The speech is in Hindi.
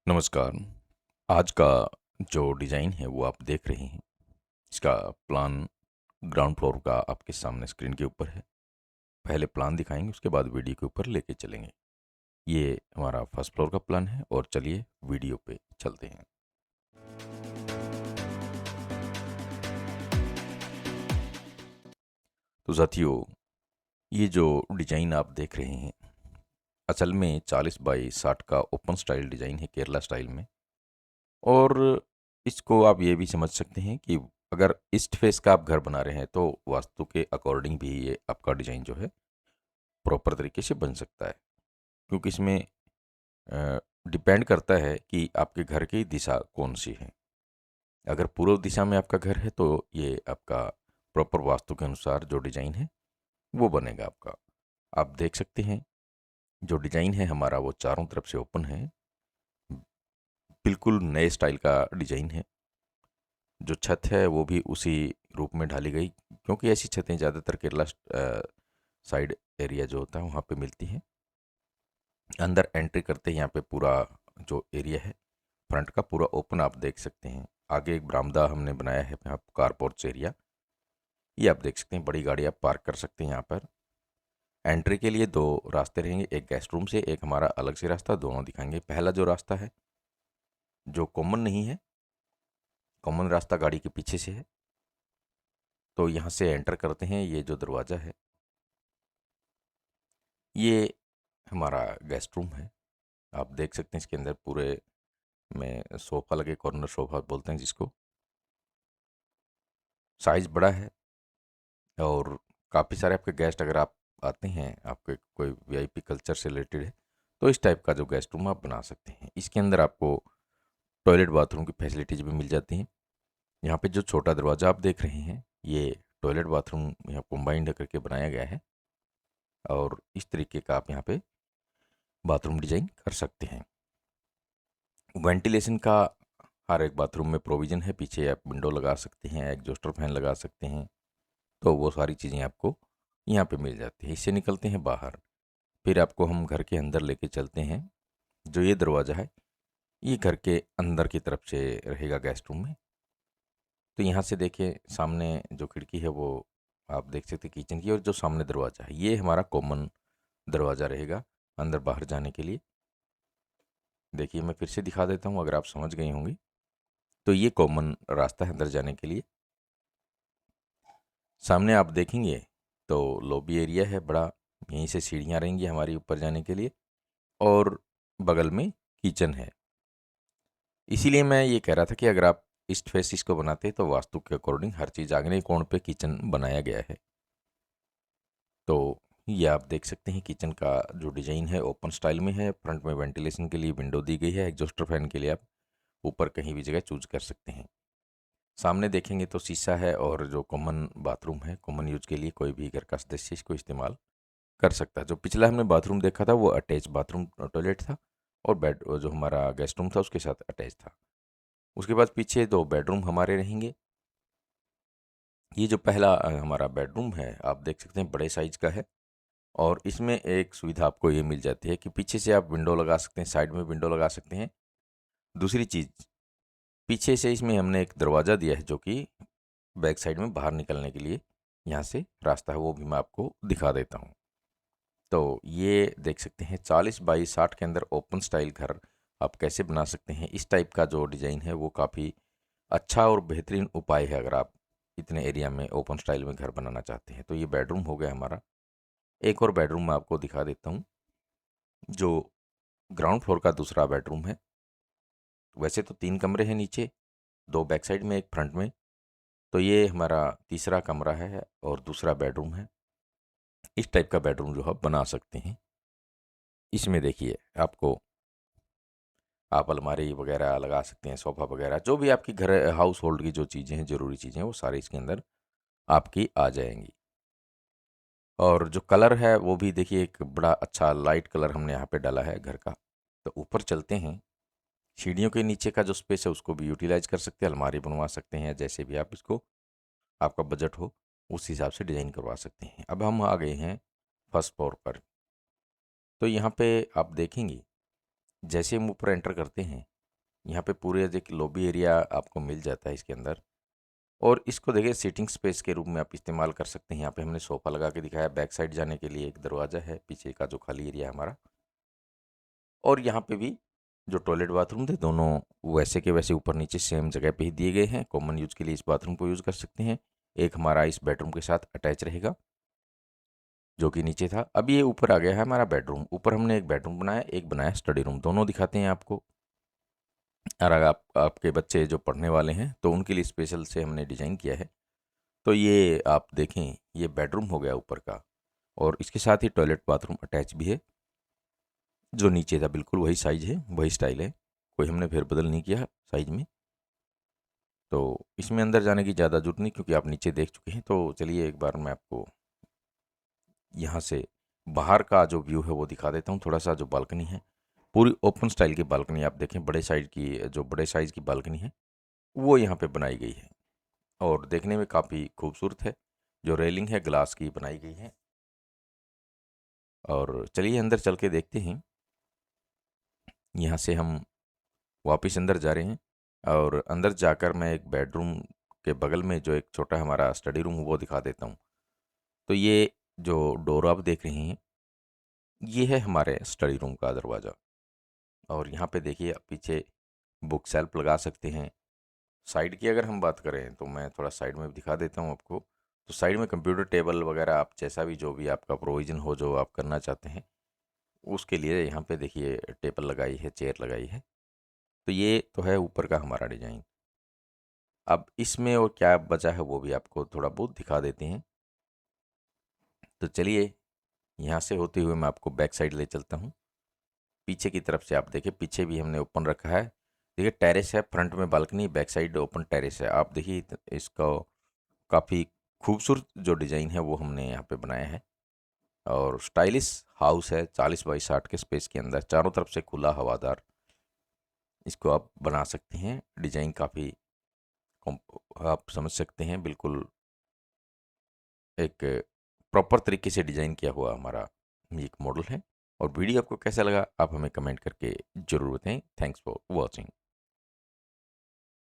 नमस्कार। आज का जो डिज़ाइन है वो आप देख रहे हैं, इसका प्लान ग्राउंड फ्लोर का आपके सामने स्क्रीन के ऊपर है। पहले प्लान दिखाएँगे, उसके बाद वीडियो के ऊपर लेके चलेंगे। ये हमारा फर्स्ट फ्लोर का प्लान है और चलिए वीडियो पे चलते हैं। तो साथियों, ये जो डिज़ाइन आप देख रहे हैं, असल में 40 बाई 60 का ओपन स्टाइल डिज़ाइन है केरला स्टाइल में। और इसको आप ये भी समझ सकते हैं कि अगर ईस्ट फेस का आप घर बना रहे हैं, तो वास्तु के अकॉर्डिंग भी ये आपका डिज़ाइन जो है प्रॉपर तरीके से बन सकता है। क्योंकि इसमें डिपेंड करता है कि आपके घर की दिशा कौन-सी है। अगर पूर्व दिशा में आपका घर है, तो ये आपका प्रॉपर वास्तु के अनुसार जो डिज़ाइन है, वो बनेगा आपका। आप देख सकते हैं, जो डिज़ाइन है हमारा वो चारों तरफ से ओपन है। बिल्कुल नए स्टाइल का डिज़ाइन है। जो छत है वो भी उसी रूप में ढाली गई, क्योंकि ऐसी छतें ज़्यादातर केरला साइड एरिया जो होता है वहाँ पे मिलती हैं। अंदर एंट्री करते ही यहाँ पे पूरा जो एरिया है फ्रंट का पूरा ओपन आप देख सकते हैं। आगे एक बरामदा हमने बनाया है यहाँ कार पोर्च एरिया, ये आप देख सकते हैं। बड़ी गाड़ी आप पार्क कर सकते हैं यहाँ पर। एंट्री के लिए दो रास्ते रहेंगे, एक गेस्ट रूम से, एक हमारा अलग से रास्ता, दोनों दिखाएंगे। पहला जो रास्ता है, जो कॉमन नहीं है, कॉमन रास्ता गाड़ी के पीछे से है। तो यहाँ से एंटर करते हैं, ये जो दरवाज़ा है ये हमारा गेस्ट रूम है। आप देख सकते हैं इसके अंदर पूरे में सोफ़ा लगे, कॉर्नर सोफ़ा बोलते हैं जिसको। साइज़ बड़ा है और काफ़ी सारे आपके गेस्ट अगर आप आते हैं, आपके कोई वीआईपी कल्चर से रिलेटेड है, तो इस टाइप का जो गेस्ट रूम आप बना सकते हैं। इसके अंदर आपको टॉयलेट बाथरूम की फैसिलिटीज़ भी मिल जाती हैं। यहाँ पे जो छोटा दरवाज़ा आप देख रहे हैं, ये टॉयलेट बाथरूम यहाँ कंबाइंड करके बनाया गया है और इस तरीके का आप यहाँ पे बाथरूम डिज़ाइन कर सकते हैं। वेंटिलेशन का हर एक बाथरूम में प्रोविज़न है। पीछे आप विंडो लगा सकते हैं, एग्जॉस्टर फैन लगा सकते हैं, तो वो सारी चीज़ें आपको यहाँ पे मिल जाती है। इससे निकलते हैं बाहर, फिर आपको हम घर के अंदर लेके चलते हैं। जो ये दरवाज़ा है, ये घर के अंदर की तरफ से रहेगा गेस्ट रूम में। तो यहाँ से देखिए सामने जो खिड़की है वो आप देख सकते हैं किचन की, और जो सामने दरवाज़ा है ये हमारा कॉमन दरवाज़ा रहेगा अंदर बाहर जाने के लिए। देखिए मैं फिर से दिखा देता हूँ, अगर आप समझ गई होंगी। तो ये कॉमन रास्ता है अंदर जाने के लिए। सामने आप देखेंगे तो लॉबी एरिया है बड़ा, यहीं से सीढ़ियाँ रहेंगी हमारी ऊपर जाने के लिए, और बगल में किचन है। इसीलिए मैं ये कह रहा था कि अगर आप ईस्ट फेस इसको बनाते तो वास्तु के अकॉर्डिंग हर चीज़ आगे कोण पे किचन बनाया गया है। तो ये आप देख सकते हैं किचन का जो डिज़ाइन है ओपन स्टाइल में है। फ्रंट में वेंटिलेशन के लिए विंडो दी गई है, एग्जॉस्टर फैन के लिए आप ऊपर कहीं भी जगह चूज कर सकते हैं। सामने देखेंगे तो शीशा है, और जो कॉमन बाथरूम है, कॉमन यूज के लिए कोई भी घर का सदस्य इसको इस्तेमाल कर सकता है। जो पिछला हमने बाथरूम देखा था वो अटैच बाथरूम टॉयलेट था, और बेड जो हमारा गेस्ट रूम था उसके साथ अटैच था। उसके बाद पीछे दो बेडरूम हमारे रहेंगे। ये जो पहला हमारा बेडरूम है आप देख सकते हैं बड़े साइज का है, और इसमें एक सुविधा आपको ये मिल जाती है कि पीछे से आप विंडो लगा सकते हैं, साइड में विंडो लगा सकते हैं। दूसरी चीज़, पीछे से इसमें हमने एक दरवाज़ा दिया है जो कि बैक साइड में बाहर निकलने के लिए यहाँ से रास्ता है, वो भी मैं आपको दिखा देता हूँ। तो ये देख सकते हैं 40 बाई 60 के अंदर ओपन स्टाइल घर आप कैसे बना सकते हैं। इस टाइप का जो डिज़ाइन है वो काफ़ी अच्छा और बेहतरीन उपाय है अगर आप इतने एरिया में ओपन स्टाइल में घर बनाना चाहते हैं। तो ये बेडरूम हो गया हमारा। एक और बेडरूम मैं आपको दिखा देता हूँ, जो ग्राउंड फ्लोर का दूसरा बेडरूम है। वैसे तो 3 कमरे हैं नीचे, 2 बैक साइड में, 1 फ्रंट में। तो ये हमारा तीसरा कमरा है और दूसरा बेडरूम है। इस टाइप का बेडरूम जो आप बना सकते हैं। इसमें देखिए आपको आप अलमारी वगैरह लगा सकते हैं, सोफ़ा वगैरह, जो भी आपकी घर हाउस होल्ड की जो चीज़ें हैं, ज़रूरी चीज़ें हैं, वो सारी इसके अंदर आपकी आ जाएँगी। और जो कलर है वो भी देखिए एक बड़ा अच्छा लाइट कलर हमने यहाँ पे डाला है घर का। तो ऊपर चलते हैं, सीढ़ियों के नीचे का जो स्पेस है उसको भी यूटिलाइज़ कर सकते हैं, अलमारी बनवा सकते हैं, जैसे भी आप इसको आपका बजट हो उस हिसाब से डिज़ाइन करवा सकते हैं। अब हम आ गए हैं फर्स्ट फ्लोर पर। तो यहाँ पे आप देखेंगे जैसे हम ऊपर एंटर करते हैं यहाँ पे पूरे एक लॉबी एरिया आपको मिल जाता है इसके अंदर। और इसको देखिए सीटिंग स्पेस के रूप में आप इस्तेमाल कर सकते हैं। यहाँ पे हमने सोफ़ा लगा के दिखाया, बैक साइड जाने के लिए एक दरवाज़ा है, पीछे का जो खाली एरिया है हमारा। और यहाँ पे भी जो टॉयलेट बाथरूम थे दोनों वैसे के वैसे ऊपर नीचे सेम जगह पे ही दिए गए हैं। कॉमन यूज़ के लिए इस बाथरूम को यूज़ कर सकते हैं। एक हमारा इस बेडरूम के साथ अटैच रहेगा, जो कि नीचे था। अब ये ऊपर आ गया है हमारा बेडरूम। ऊपर हमने एक बेडरूम बनाया, एक बनाया स्टडी रूम, दोनों दिखाते हैं आपको। और अगर आपके बच्चे जो पढ़ने वाले हैं तो उनके लिए स्पेशल से हमने डिज़ाइन किया है। तो ये आप देखें, ये बेडरूम हो गया ऊपर का, और इसके साथ ही टॉयलेट बाथरूम अटैच भी है। जो नीचे था बिल्कुल वही साइज़ है, वही स्टाइल है, कोई हमने फेरबदल नहीं किया साइज़ में। तो इसमें अंदर जाने की ज़्यादा ज़रूरत नहीं, क्योंकि आप नीचे देख चुके हैं। तो चलिए एक बार मैं आपको यहाँ से बाहर का जो व्यू है वो दिखा देता हूँ। थोड़ा सा जो बालकनी है, पूरी ओपन स्टाइल की बालकनी आप देखें, बड़े साइज़ की बालकनी है वो यहाँ पे बनाई गई है, और देखने में काफ़ी खूबसूरत है। जो रेलिंग है ग्लास की बनाई गई है। और चलिए अंदर चल के देखते हैं। यहाँ से हम वापस अंदर जा रहे हैं, और अंदर जाकर मैं एक बेडरूम के बगल में जो एक छोटा हमारा स्टडी रूम वो दिखा देता हूँ। तो ये जो डोर आप देख रहे हैं, ये है हमारे स्टडी रूम का दरवाज़ा। और यहाँ पे देखिए पीछे बुक शेल्फ लगा सकते हैं। साइड की अगर हम बात करें तो मैं थोड़ा साइड में भी दिखा देता हूँ आपको। तो साइड में कंप्यूटर टेबल वगैरह, आप जैसा भी जो भी आपका प्रोविज़न हो जो आप करना चाहते हैं, उसके लिए यहाँ पे देखिए टेबल लगाई है, चेयर लगाई है। तो ये तो है ऊपर का हमारा डिज़ाइन। अब इसमें और क्या बचा है वो भी आपको थोड़ा बहुत दिखा देते हैं। तो चलिए यहाँ से होते हुए मैं आपको बैक साइड ले चलता हूँ। पीछे की तरफ से आप देखिए, पीछे भी हमने ओपन रखा है। देखिए टेरेस है, फ्रंट में balcony, back side open terrace है। आप देखिए इसका काफ़ी खूबसूरत जो डिज़ाइन है वो हमने यहाँ पे बनाया है। और स्टाइलिश हाउस है, 40 बाई 60 के स्पेस के अंदर, चारों तरफ से खुला हवादार इसको आप बना सकते हैं। डिज़ाइन काफ़ी आप समझ सकते हैं, बिल्कुल एक प्रॉपर तरीके से डिज़ाइन किया हुआ हमारा ये एक मॉडल है। और वीडियो आपको कैसा लगा आप हमें कमेंट करके ज़रूर बताएं। Thanks for watching.